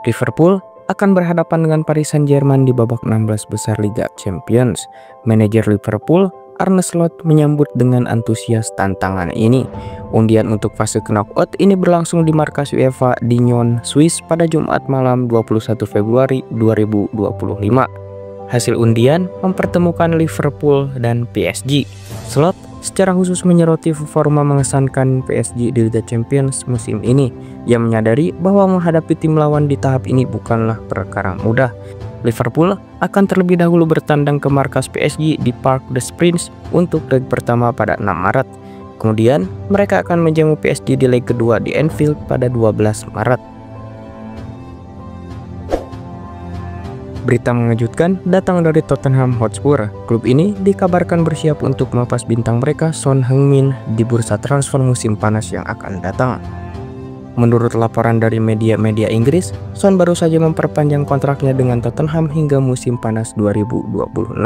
Liverpool akan berhadapan dengan Paris Saint-Germain di babak 16 besar Liga Champions. Manajer Liverpool, Arne Slot, menyambut dengan antusias tantangan ini. Undian untuk fase knockout ini berlangsung di markas UEFA di Nyon, Swiss pada Jumat malam 21 Februari 2025. Hasil undian mempertemukan Liverpool dan PSG. Slot secara khusus menyoroti performa mengesankan PSG di Liga Champions musim ini. Ia menyadari bahwa menghadapi tim lawan di tahap ini bukanlah perkara mudah. Liverpool akan terlebih dahulu bertandang ke markas PSG di Parc des Princes untuk leg pertama pada 6 Maret. Kemudian mereka akan menjamu PSG di leg kedua di Anfield pada 12 Maret. Berita mengejutkan datang dari Tottenham Hotspur. Klub ini dikabarkan bersiap untuk melepas bintang mereka Son Heung-min di bursa transfer musim panas yang akan datang. Menurut laporan dari media-media Inggris, Son baru saja memperpanjang kontraknya dengan Tottenham hingga musim panas 2026.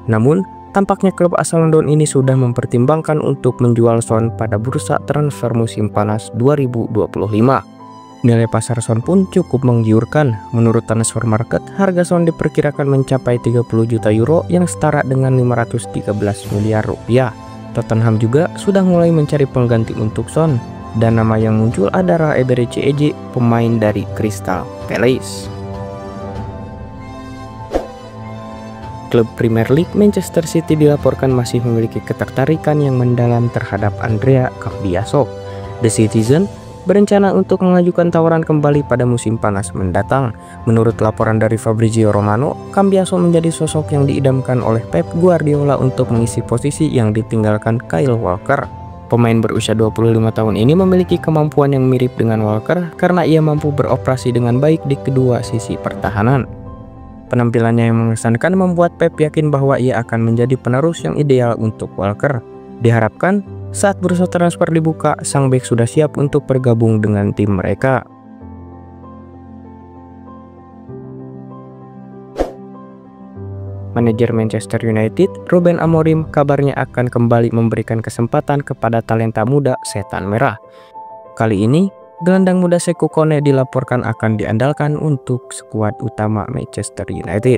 Namun, tampaknya klub asal London ini sudah mempertimbangkan untuk menjual Son pada bursa transfer musim panas 2025. Nilai pasar Son pun cukup menggiurkan. Menurut Transfer Market, harga Son diperkirakan mencapai 30 juta euro yang setara dengan 513 miliar rupiah. Tottenham juga sudah mulai mencari pengganti untuk Son, dan nama yang muncul adalah Eberechi Eze, pemain dari Crystal Palace. Klub Premier League Manchester City dilaporkan masih memiliki ketertarikan yang mendalam terhadap Andrea Cambiaso. The Citizen berencana untuk mengajukan tawaran kembali pada musim panas mendatang. Menurut laporan dari Fabrizio Romano, Cambiaso menjadi sosok yang diidamkan oleh Pep Guardiola untuk mengisi posisi yang ditinggalkan Kyle Walker. Pemain berusia 25 tahun ini memiliki kemampuan yang mirip dengan Walker karena ia mampu beroperasi dengan baik di kedua sisi pertahanan. Penampilannya yang mengesankan membuat Pep yakin bahwa ia akan menjadi penerus yang ideal untuk Walker. Diharapkan saat bursa transfer dibuka, sang bek sudah siap untuk bergabung dengan tim mereka. Manajer Manchester United, Ruben Amorim, kabarnya akan kembali memberikan kesempatan kepada talenta muda Setan Merah. Kali ini, gelandang muda Sekou Kone dilaporkan akan diandalkan untuk skuad utama Manchester United.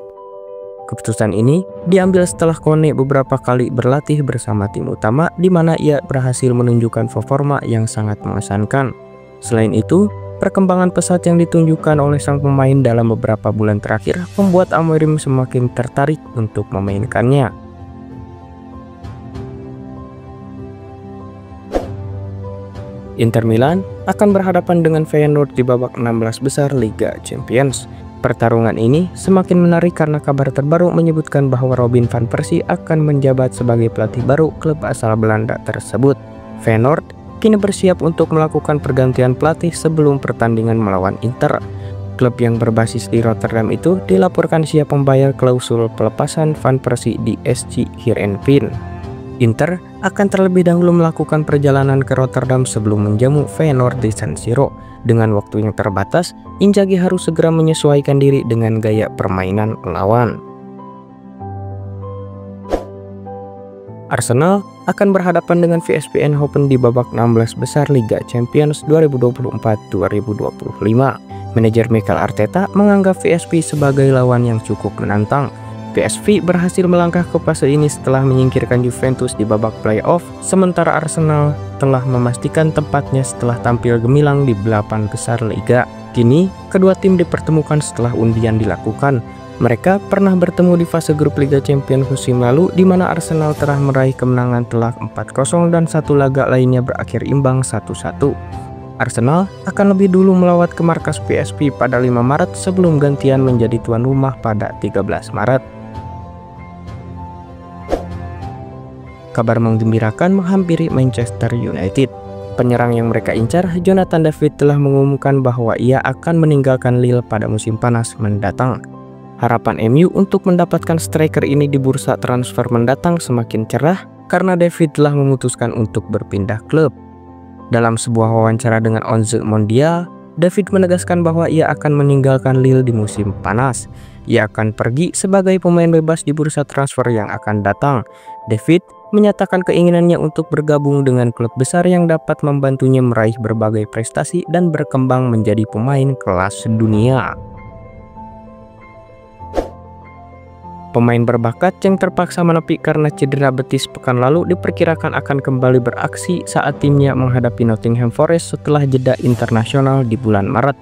Keputusan ini diambil setelah Kone beberapa kali berlatih bersama tim utama di mana ia berhasil menunjukkan performa yang sangat mengesankan. Selain itu, perkembangan pesat yang ditunjukkan oleh sang pemain dalam beberapa bulan terakhir membuat Amorim semakin tertarik untuk memainkannya. Inter Milan akan berhadapan dengan Feyenoord di babak 16 besar Liga Champions. Pertarungan ini semakin menarik karena kabar terbaru menyebutkan bahwa Robin van Persie akan menjabat sebagai pelatih baru klub asal Belanda tersebut. Feyenoord kini bersiap untuk melakukan pergantian pelatih sebelum pertandingan melawan Inter. Klub yang berbasis di Rotterdam itu dilaporkan siap membayar klausul pelepasan van Persie di SC Heerenveen. Inter akan terlebih dahulu melakukan perjalanan ke Rotterdam sebelum menjamu Feyenoord di San Siro. Dengan waktu yang terbatas, Inzaghi harus segera menyesuaikan diri dengan gaya permainan lawan. Arsenal akan berhadapan dengan VSV Eindhoven di babak 16 besar Liga Champions 2024-2025. Manajer Mikel Arteta menganggap VSV sebagai lawan yang cukup menantang. PSV berhasil melangkah ke fase ini setelah menyingkirkan Juventus di babak playoff, sementara Arsenal telah memastikan tempatnya setelah tampil gemilang di 8 besar Liga. Kini, kedua tim dipertemukan setelah undian dilakukan. Mereka pernah bertemu di fase grup Liga Champions musim lalu, di mana Arsenal telah meraih kemenangan telak 4-0 dan satu laga lainnya berakhir imbang 1-1. Arsenal akan lebih dulu melawat ke markas PSV pada 5 Maret sebelum gantian menjadi tuan rumah pada 13 Maret. Kabar menggembirakan menghampiri Manchester United. Penyerang yang mereka incar, Jonathan David, telah mengumumkan bahwa ia akan meninggalkan Lille pada musim panas mendatang. Harapan MU untuk mendapatkan striker ini di bursa transfer mendatang semakin cerah karena David telah memutuskan untuk berpindah klub. Dalam sebuah wawancara dengan Onze Mondial, David menegaskan bahwa ia akan meninggalkan Lille di musim panas. Ia akan pergi sebagai pemain bebas di bursa transfer yang akan datang. David menyatakan keinginannya untuk bergabung dengan klub besar yang dapat membantunya meraih berbagai prestasi dan berkembang menjadi pemain kelas dunia. Pemain berbakat yang terpaksa menepi karena cedera betis pekan lalu diperkirakan akan kembali beraksi saat timnya menghadapi Nottingham Forest setelah jeda internasional di bulan Maret.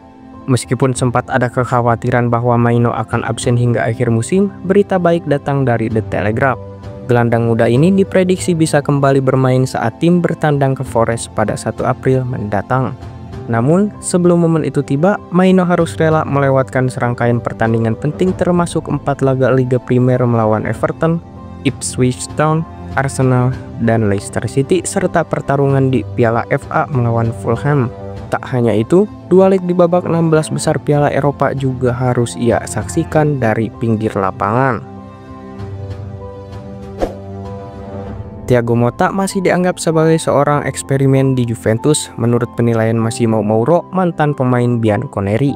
Meskipun sempat ada kekhawatiran bahwa Maino akan absen hingga akhir musim, berita baik datang dari The Telegraph. Gelandang muda ini diprediksi bisa kembali bermain saat tim bertandang ke Forest pada 1 April mendatang. Namun, sebelum momen itu tiba, Maino harus rela melewatkan serangkaian pertandingan penting termasuk 4 laga Liga Primer melawan Everton, Ipswich Town, Arsenal, dan Leicester City, serta pertarungan di Piala FA melawan Fulham. Tak hanya itu, 2 leg di babak 16 besar Piala Eropa juga harus ia saksikan dari pinggir lapangan. Thiago Motta masih dianggap sebagai seorang eksperimen di Juventus menurut penilaian Massimo Mauro, mantan pemain Bianconeri.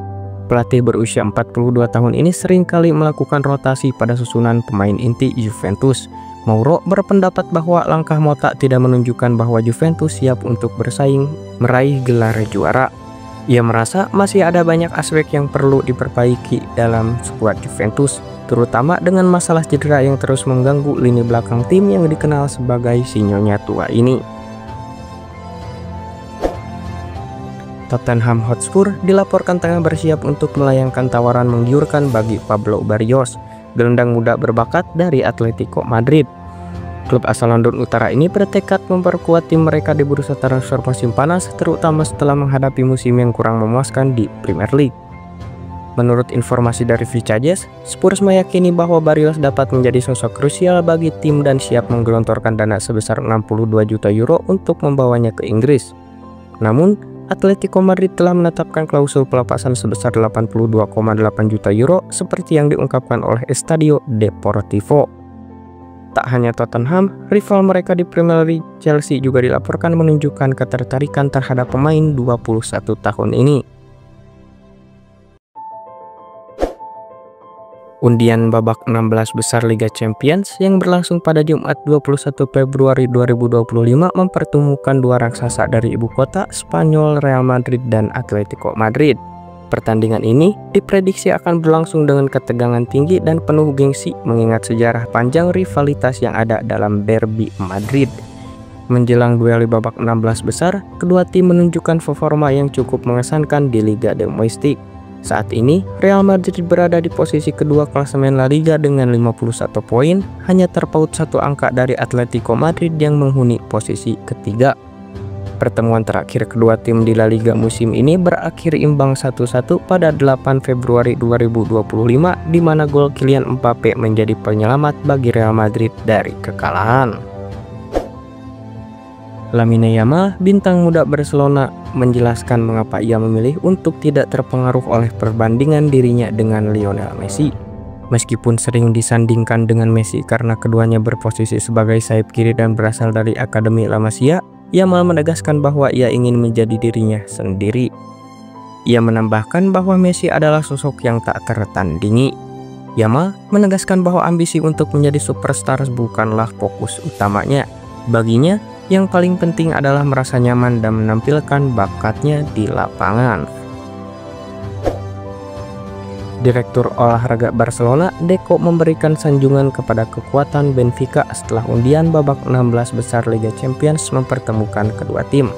Pelatih berusia 42 tahun ini sering kali melakukan rotasi pada susunan pemain inti Juventus. Mauro berpendapat bahwa langkah Motta tidak menunjukkan bahwa Juventus siap untuk bersaing meraih gelar juara. Ia merasa masih ada banyak aspek yang perlu diperbaiki dalam skuad Juventus, terutama dengan masalah cedera yang terus mengganggu lini belakang tim yang dikenal sebagai si Nyonya tua ini. Tottenham Hotspur dilaporkan tengah bersiap untuk melayangkan tawaran menggiurkan bagi Pablo Barrios, gelandang muda berbakat dari Atletico Madrid. Klub asal London Utara ini bertekad memperkuat tim mereka di bursa transfer musim panas, terutama setelah menghadapi musim yang kurang memuaskan di Premier League. Menurut informasi dari Vicajes, Spurs meyakini bahwa Barrios dapat menjadi sosok krusial bagi tim dan siap menggelontorkan dana sebesar 62 juta euro untuk membawanya ke Inggris. Namun, Atletico Madrid telah menetapkan klausul pelepasan sebesar 82,8 juta euro seperti yang diungkapkan oleh Estadio Deportivo. Tak hanya Tottenham, rival mereka di Premier League, Chelsea juga dilaporkan menunjukkan ketertarikan terhadap pemain 21 tahun ini. Undian babak 16 besar Liga Champions yang berlangsung pada Jumat 21 Februari 2025 mempertemukan dua raksasa dari ibu kota, Spanyol Real Madrid dan Atletico Madrid. Pertandingan ini diprediksi akan berlangsung dengan ketegangan tinggi dan penuh gengsi mengingat sejarah panjang rivalitas yang ada dalam derby Madrid. Menjelang duel di babak 16 besar, kedua tim menunjukkan performa yang cukup mengesankan di Liga domestik. Saat ini, Real Madrid berada di posisi kedua klasemen La Liga dengan 51 poin, hanya terpaut 1 angka dari Atletico Madrid yang menghuni posisi ketiga. Pertemuan terakhir kedua tim di La Liga musim ini berakhir imbang 1-1 pada 8 Februari 2025, di mana gol Kylian Mbappe menjadi penyelamat bagi Real Madrid dari kekalahan. Lamine Yamal, bintang muda Barcelona, menjelaskan mengapa ia memilih untuk tidak terpengaruh oleh perbandingan dirinya dengan Lionel Messi. Meskipun sering disandingkan dengan Messi karena keduanya berposisi sebagai sayap kiri dan berasal dari Akademi La Masia, Yamal menegaskan bahwa ia ingin menjadi dirinya sendiri. Ia menambahkan bahwa Messi adalah sosok yang tak tertandingi. Yamal menegaskan bahwa ambisi untuk menjadi superstar bukanlah fokus utamanya. Baginya, yang paling penting adalah merasa nyaman dan menampilkan bakatnya di lapangan. Direktur olahraga Barcelona, Deco, memberikan sanjungan kepada kekuatan Benfica setelah undian babak 16 besar Liga Champions mempertemukan kedua tim.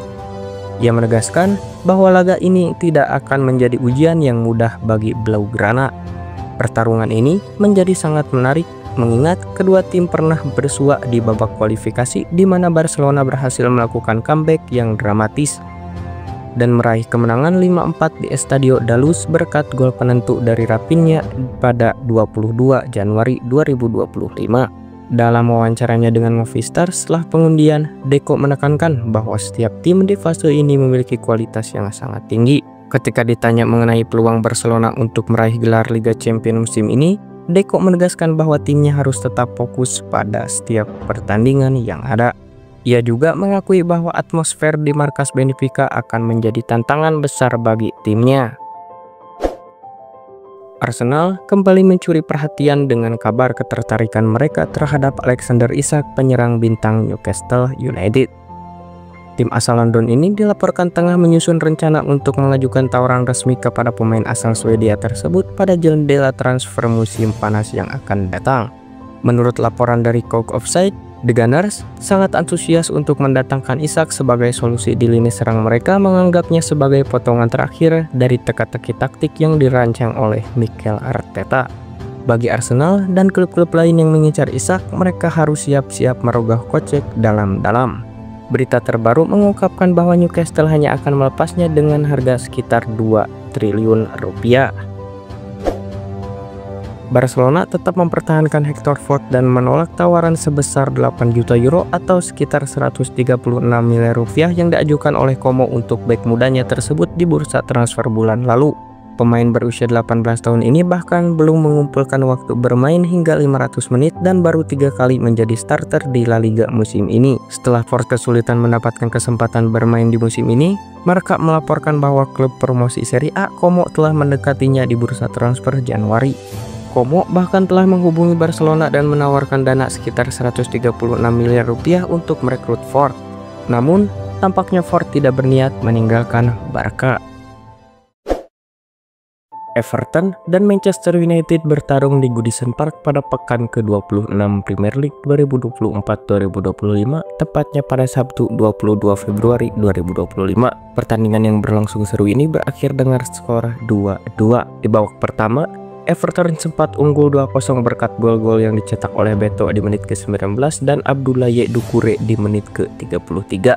Ia menegaskan bahwa laga ini tidak akan menjadi ujian yang mudah bagi Blaugrana. Pertarungan ini menjadi sangat menarik mengingat kedua tim pernah bersua di babak kualifikasi di mana Barcelona berhasil melakukan comeback yang dramatis dan meraih kemenangan 5-4 di Estadio da Luz berkat gol penentu dari Rafinha pada 22 Januari 2025. Dalam wawancaranya dengan Movistar setelah pengundian, Deco menekankan bahwa setiap tim di fase ini memiliki kualitas yang sangat tinggi. Ketika ditanya mengenai peluang Barcelona untuk meraih gelar Liga Champions musim ini, Deco menegaskan bahwa timnya harus tetap fokus pada setiap pertandingan yang ada. Ia juga mengakui bahwa atmosfer di markas Benfica akan menjadi tantangan besar bagi timnya. Arsenal kembali mencuri perhatian dengan kabar ketertarikan mereka terhadap Alexander Isak, penyerang bintang Newcastle United. Tim asal London ini dilaporkan tengah menyusun rencana untuk mengajukan tawaran resmi kepada pemain asal Swedia tersebut pada jendela transfer musim panas yang akan datang. Menurut laporan dari Cock Offside, The Gunners sangat antusias untuk mendatangkan Isak sebagai solusi di lini serang mereka, menganggapnya sebagai potongan terakhir dari teka-teki taktik yang dirancang oleh Mikel Arteta. Bagi Arsenal dan klub-klub lain yang mengincar Isak, mereka harus siap-siap merogoh kocek dalam-dalam. Berita terbaru mengungkapkan bahwa Newcastle hanya akan melepasnya dengan harga sekitar 2 triliun rupiah. Barcelona tetap mempertahankan Hector Ford dan menolak tawaran sebesar 8 juta euro atau sekitar 136 miliar rupiah yang diajukan oleh Como untuk bek mudanya tersebut di bursa transfer bulan lalu. Pemain berusia 18 tahun ini bahkan belum mengumpulkan waktu bermain hingga 500 menit dan baru 3 kali menjadi starter di La Liga musim ini. Setelah Ford kesulitan mendapatkan kesempatan bermain di musim ini, Marca melaporkan bahwa klub promosi Serie A Como telah mendekatinya di bursa transfer Januari. Como bahkan telah menghubungi Barcelona dan menawarkan dana sekitar 136 miliar rupiah untuk merekrut Ford. Namun, tampaknya Ford tidak berniat meninggalkan Barca. Everton dan Manchester United bertarung di Goodison Park pada pekan ke-26 Premier League 2024-2025, tepatnya pada Sabtu 22 Februari 2025. Pertandingan yang berlangsung seru ini berakhir dengan skor 2-2. Di babak pertama, Everton sempat unggul 2-0 berkat gol-gol yang dicetak oleh Beto di menit ke-19 dan Abdoulaye Doucouré di menit ke-33.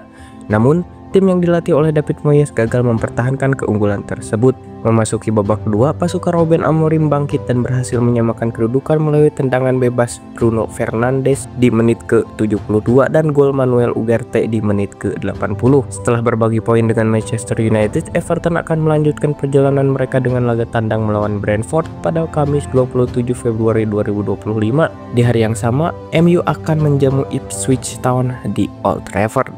Namun, tim yang dilatih oleh David Moyes gagal mempertahankan keunggulan tersebut. Memasuki babak kedua, pasukan Ruben Amorim bangkit dan berhasil menyamakan kedudukan melalui tendangan bebas Bruno Fernandes di menit ke-72 dan gol Manuel Ugarte di menit ke-80. Setelah berbagi poin dengan Manchester United, Everton akan melanjutkan perjalanan mereka dengan laga tandang melawan Brentford pada Kamis 27 Februari 2025. Di hari yang sama, MU akan menjamu Ipswich Town di Old Trafford.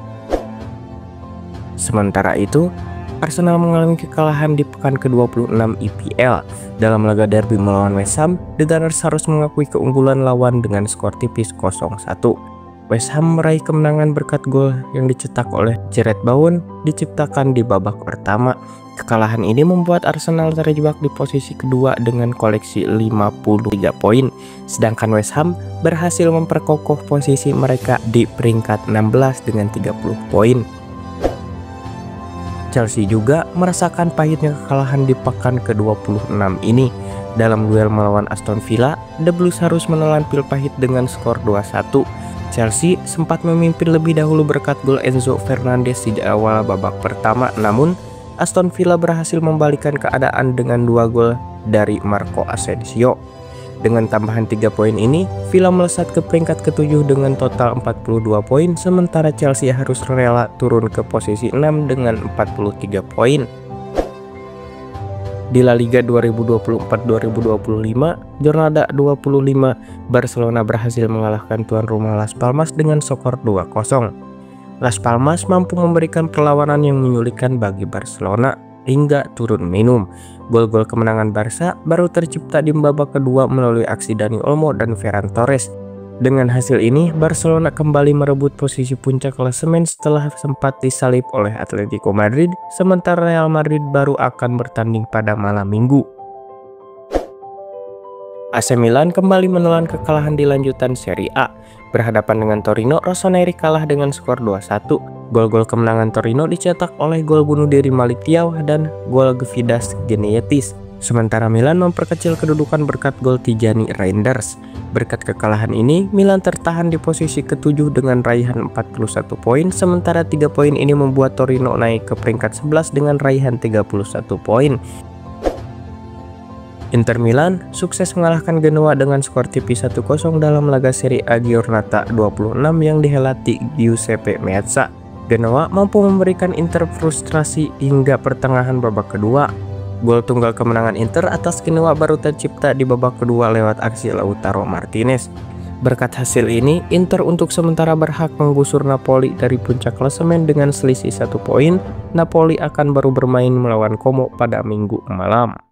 Sementara itu, Arsenal mengalami kekalahan di pekan ke-26 EPL. Dalam laga derby melawan West Ham, The Gunners harus mengakui keunggulan lawan dengan skor tipis 0-1. West Ham meraih kemenangan berkat gol yang dicetak oleh Jarrod Bowen diciptakan di babak pertama. Kekalahan ini membuat Arsenal terjebak di posisi kedua dengan koleksi 53 poin, sedangkan West Ham berhasil memperkokoh posisi mereka di peringkat 16 dengan 30 poin. Chelsea juga merasakan pahitnya kekalahan di pekan ke-26 ini. Dalam duel melawan Aston Villa, The Blues harus menelan pil pahit dengan skor 2-1. Chelsea sempat memimpin lebih dahulu berkat gol Enzo Fernandez di awal babak pertama, namun Aston Villa berhasil membalikkan keadaan dengan 2 gol dari Marco Asensio. Dengan tambahan 3 poin ini, Villa melesat ke peringkat ke-7 dengan total 42 poin, sementara Chelsea harus rela turun ke posisi 6 dengan 43 poin. Di La Liga 2024-2025, Jornada 25, Barcelona berhasil mengalahkan tuan rumah Las Palmas dengan skor 2-0. Las Palmas mampu memberikan perlawanan yang menyulitkan bagi Barcelona hingga turun minum. Gol-gol kemenangan Barca baru tercipta di babak kedua melalui aksi Dani Olmo dan Ferran Torres. Dengan hasil ini, Barcelona kembali merebut posisi puncak klasemen setelah sempat disalip oleh Atletico Madrid, sementara Real Madrid baru akan bertanding pada malam Minggu. AC Milan kembali menelan kekalahan di lanjutan Serie A. Berhadapan dengan Torino, Rossoneri kalah dengan skor 2-1. Gol-gol kemenangan Torino dicetak oleh gol bunuh diri Malik Thiaw dan gol Gvidas Genietis. Sementara Milan memperkecil kedudukan berkat gol Tijani Reinders. Berkat kekalahan ini, Milan tertahan di posisi ke-7 dengan raihan 41 poin, sementara 3 poin ini membuat Torino naik ke peringkat 11 dengan raihan 31 poin. Inter Milan sukses mengalahkan Genoa dengan skor tipis 1-0 dalam laga Serie A Giornata 26 yang dihelati Giuseppe Meazza. Genoa mampu memberikan Inter frustrasi hingga pertengahan babak kedua. Gol tunggal kemenangan Inter atas Genoa baru tercipta di babak kedua lewat aksi Lautaro Martinez. Berkat hasil ini, Inter untuk sementara berhak menggusur Napoli dari puncak klasemen dengan selisih 1 poin. Napoli akan baru bermain melawan Como pada Minggu malam.